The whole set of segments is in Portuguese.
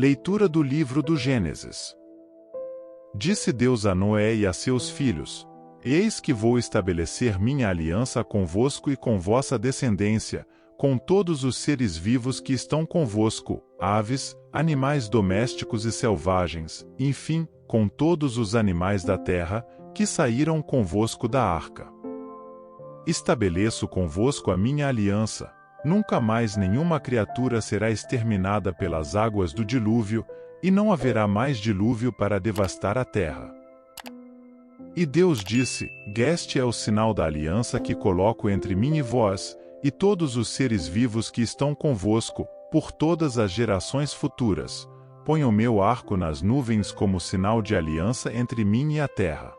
Leitura do livro do Gênesis. Disse Deus a Noé e a seus filhos: Eis que vou estabelecer minha aliança convosco e com vossa descendência, com todos os seres vivos que estão convosco, aves, animais domésticos e selvagens, enfim, com todos os animais da terra, que saíram convosco da arca. Estabeleço convosco a minha aliança. Nunca mais nenhuma criatura será exterminada pelas águas do dilúvio, e não haverá mais dilúvio para devastar a terra. E Deus disse: Este é o sinal da aliança que coloco entre mim e vós, e todos os seres vivos que estão convosco, por todas as gerações futuras. Ponho o meu arco nas nuvens como sinal de aliança entre mim e a terra.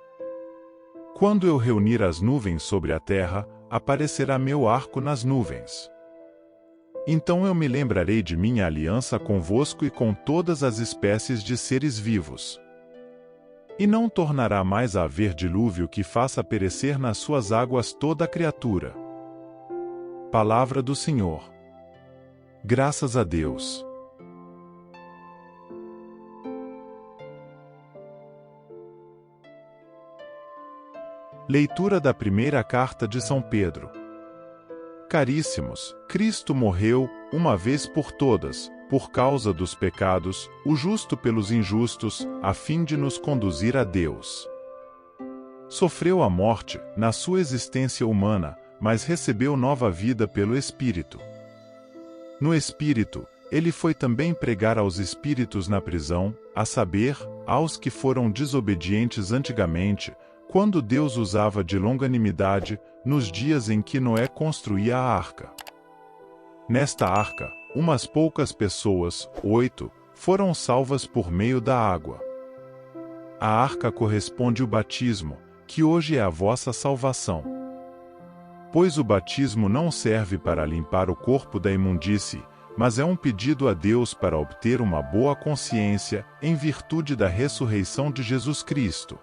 Quando eu reunir as nuvens sobre a terra, aparecerá meu arco nas nuvens. Então eu me lembrarei de minha aliança convosco e com todas as espécies de seres vivos. E não tornará mais a haver dilúvio que faça perecer nas suas águas toda a criatura. Palavra do Senhor. Graças a Deus. Leitura da primeira carta de São Pedro. Caríssimos, Cristo morreu, uma vez por todas, por causa dos pecados, o justo pelos injustos, a fim de nos conduzir a Deus. Sofreu a morte, na sua existência humana, mas recebeu nova vida pelo Espírito. No Espírito, ele foi também pregar aos espíritos na prisão, a saber, aos que foram desobedientes antigamente, quando Deus usava de longanimidade, nos dias em que Noé construía a arca. Nesta arca, umas poucas pessoas, 8, foram salvas por meio da água. A arca corresponde ao batismo, que hoje é a vossa salvação. Pois o batismo não serve para limpar o corpo da imundície, mas é um pedido a Deus para obter uma boa consciência, em virtude da ressurreição de Jesus Cristo.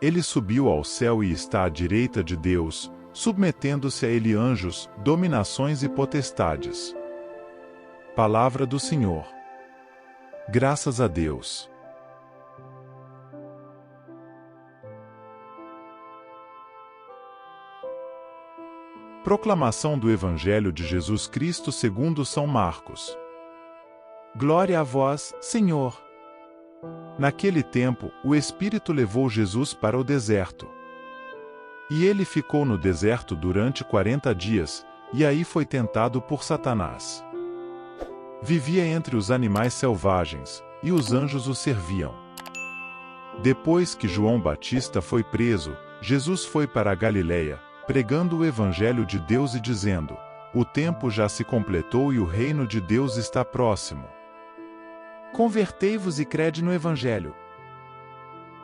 Ele subiu ao céu e está à direita de Deus, submetendo-se a ele anjos, dominações e potestades. Palavra do Senhor. Graças a Deus. Proclamação do Evangelho de Jesus Cristo segundo São Marcos. Glória a vós, Senhor. Naquele tempo, o Espírito levou Jesus para o deserto. E ele ficou no deserto durante 40 dias, e aí foi tentado por Satanás. Vivia entre os animais selvagens, e os anjos o serviam. Depois que João Batista foi preso, Jesus foi para a Galiléia, pregando o Evangelho de Deus e dizendo: O tempo já se completou e o reino de Deus está próximo. Convertei-vos e crede no Evangelho.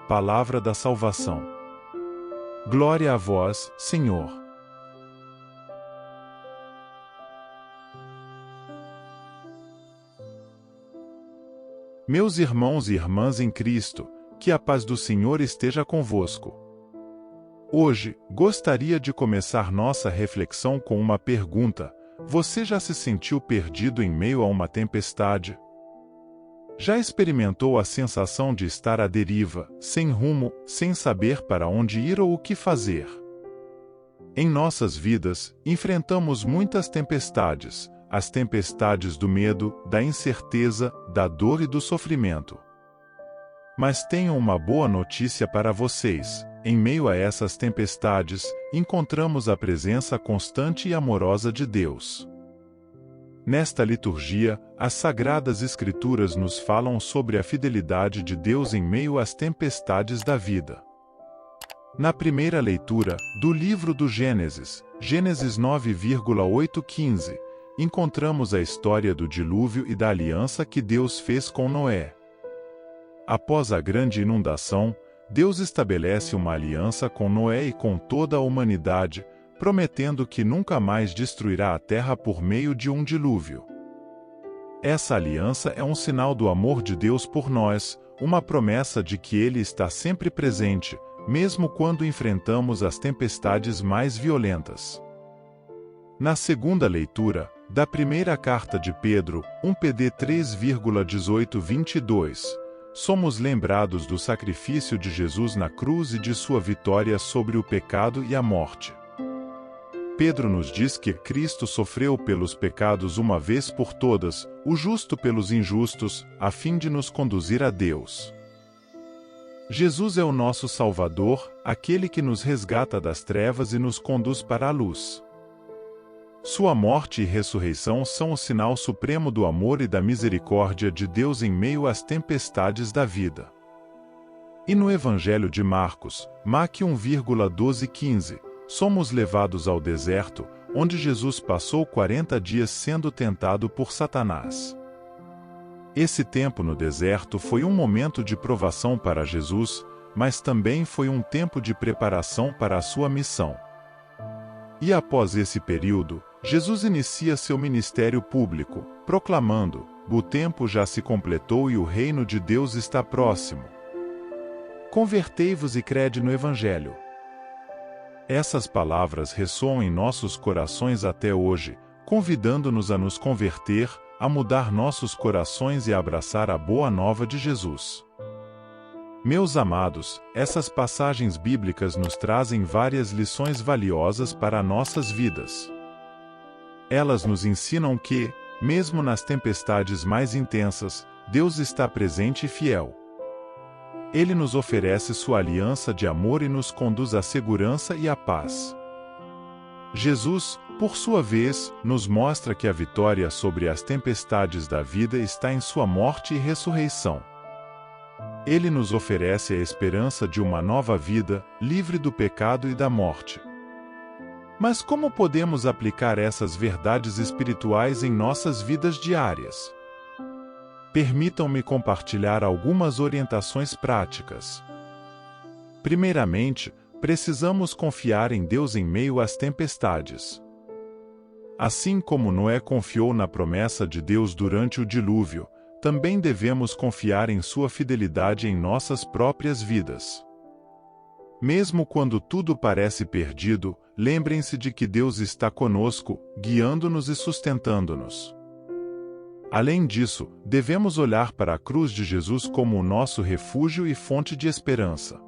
Palavra da salvação. Glória a vós, Senhor. Meus irmãos e irmãs em Cristo, que a paz do Senhor esteja convosco. Hoje, gostaria de começar nossa reflexão com uma pergunta: você já se sentiu perdido em meio a uma tempestade? Já experimentou a sensação de estar à deriva, sem rumo, sem saber para onde ir ou o que fazer? Em nossas vidas, enfrentamos muitas tempestades, as tempestades do medo, da incerteza, da dor e do sofrimento. Mas tenho uma boa notícia para vocês: em meio a essas tempestades, encontramos a presença constante e amorosa de Deus. Nesta liturgia, as Sagradas Escrituras nos falam sobre a fidelidade de Deus em meio às tempestades da vida. Na primeira leitura, do livro do Gênesis, Gênesis 9,8-15, encontramos a história do dilúvio e da aliança que Deus fez com Noé. Após a grande inundação, Deus estabelece uma aliança com Noé e com toda a humanidade, prometendo que nunca mais destruirá a terra por meio de um dilúvio. Essa aliança é um sinal do amor de Deus por nós, uma promessa de que Ele está sempre presente, mesmo quando enfrentamos as tempestades mais violentas. Na segunda leitura, Da primeira carta de Pedro, 1 PD 3,18-22, somos lembrados do sacrifício de Jesus na cruz e de sua vitória sobre o pecado e a morte. Pedro nos diz que Cristo sofreu pelos pecados uma vez por todas, o justo pelos injustos, a fim de nos conduzir a Deus. Jesus é o nosso Salvador, aquele que nos resgata das trevas e nos conduz para a luz. Sua morte e ressurreição são o sinal supremo do amor e da misericórdia de Deus em meio às tempestades da vida. E no Evangelho de Marcos, Mac 1,12-15, somos levados ao deserto, onde Jesus passou 40 dias sendo tentado por Satanás. Esse tempo no deserto foi um momento de provação para Jesus, mas também foi um tempo de preparação para a sua missão. E após esse período, Jesus inicia seu ministério público, proclamando: "O tempo já se completou e o reino de Deus está próximo. Convertei-vos e crede no Evangelho." Essas palavras ressoam em nossos corações até hoje, convidando-nos a nos converter, a mudar nossos corações e a abraçar a boa nova de Jesus. Meus amados, essas passagens bíblicas nos trazem várias lições valiosas para nossas vidas. Elas nos ensinam que, mesmo nas tempestades mais intensas, Deus está presente e fiel. Ele nos oferece sua aliança de amor e nos conduz à segurança e à paz. Jesus, por sua vez, nos mostra que a vitória sobre as tempestades da vida está em sua morte e ressurreição. Ele nos oferece a esperança de uma nova vida, livre do pecado e da morte. Mas como podemos aplicar essas verdades espirituais em nossas vidas diárias? Permitam-me compartilhar algumas orientações práticas. Primeiramente, precisamos confiar em Deus em meio às tempestades. Assim como Noé confiou na promessa de Deus durante o dilúvio, também devemos confiar em sua fidelidade em nossas próprias vidas. Mesmo quando tudo parece perdido, lembrem-se de que Deus está conosco, guiando-nos e sustentando-nos. Além disso, devemos olhar para a cruz de Jesus como o nosso refúgio e fonte de esperança.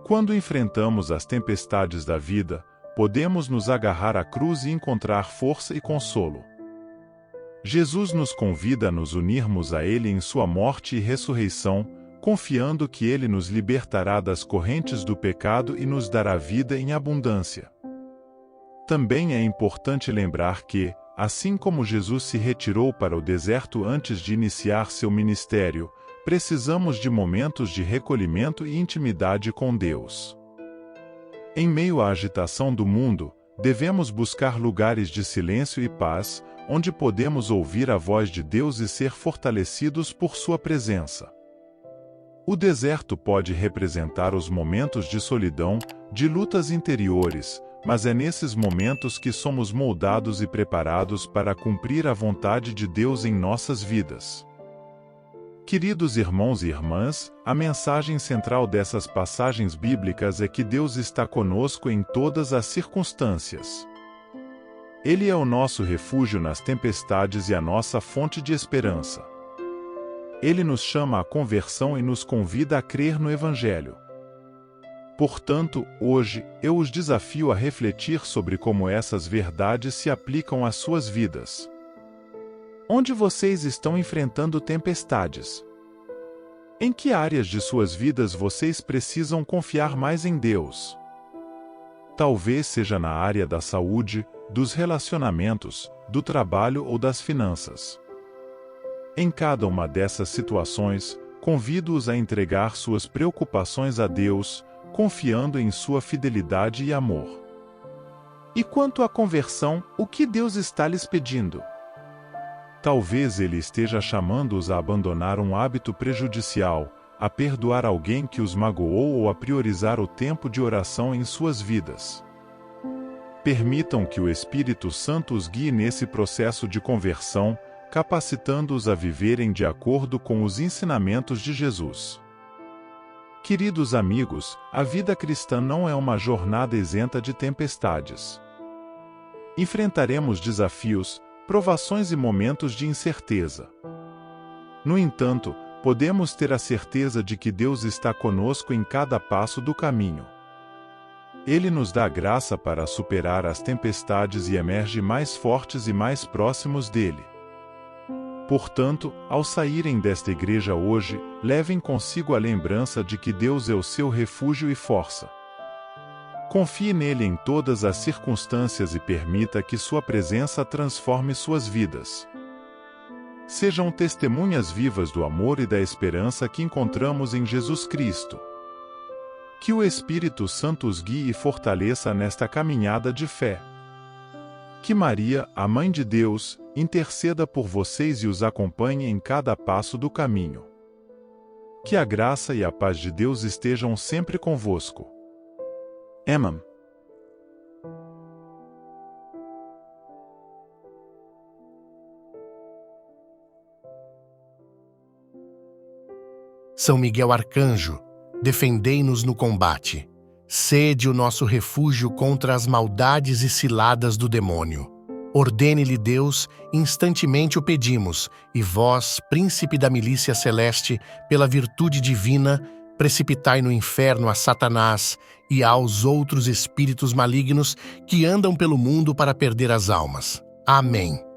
Quando enfrentamos as tempestades da vida, podemos nos agarrar à cruz e encontrar força e consolo. Jesus nos convida a nos unirmos a Ele em sua morte e ressurreição, confiando que Ele nos libertará das correntes do pecado e nos dará vida em abundância. Também é importante lembrar que, assim como Jesus se retirou para o deserto antes de iniciar seu ministério, precisamos de momentos de recolhimento e intimidade com Deus. Em meio à agitação do mundo, devemos buscar lugares de silêncio e paz, onde podemos ouvir a voz de Deus e ser fortalecidos por sua presença. O deserto pode representar os momentos de solidão, de lutas interiores, mas é nesses momentos que somos moldados e preparados para cumprir a vontade de Deus em nossas vidas. Queridos irmãos e irmãs, a mensagem central dessas passagens bíblicas é que Deus está conosco em todas as circunstâncias. Ele é o nosso refúgio nas tempestades e a nossa fonte de esperança. Ele nos chama à conversão e nos convida a crer no Evangelho. Portanto, hoje, eu os desafio a refletir sobre como essas verdades se aplicam às suas vidas. Onde vocês estão enfrentando tempestades? Em que áreas de suas vidas vocês precisam confiar mais em Deus? Talvez seja na área da saúde, dos relacionamentos, do trabalho ou das finanças. Em cada uma dessas situações, convido-os a entregar suas preocupações a Deus, confiando em sua fidelidade e amor. E quanto à conversão, o que Deus está lhes pedindo? Talvez Ele esteja chamando-os a abandonar um hábito prejudicial, a perdoar alguém que os magoou ou a priorizar o tempo de oração em suas vidas. Permitam que o Espírito Santo os guie nesse processo de conversão, capacitando-os a viverem de acordo com os ensinamentos de Jesus. Queridos amigos, a vida cristã não é uma jornada isenta de tempestades. Enfrentaremos desafios, provações e momentos de incerteza. No entanto, podemos ter a certeza de que Deus está conosco em cada passo do caminho. Ele nos dá graça para superar as tempestades e emerge mais fortes e mais próximos dele. Portanto, ao saírem desta igreja hoje, levem consigo a lembrança de que Deus é o seu refúgio e força. Confie nele em todas as circunstâncias e permita que sua presença transforme suas vidas. Sejam testemunhas vivas do amor e da esperança que encontramos em Jesus Cristo. Que o Espírito Santo os guie e fortaleça nesta caminhada de fé. Que Maria, a Mãe de Deus, interceda por vocês e os acompanhe em cada passo do caminho. Que a graça e a paz de Deus estejam sempre convosco. Amém. São Miguel Arcanjo, defendei-nos no combate. Sede o nosso refúgio contra as maldades e ciladas do demônio. Ordene-lhe Deus, instantemente o pedimos, e vós, príncipe da milícia celeste, pela virtude divina, precipitai no inferno a Satanás e aos outros espíritos malignos que andam pelo mundo para perder as almas. Amém.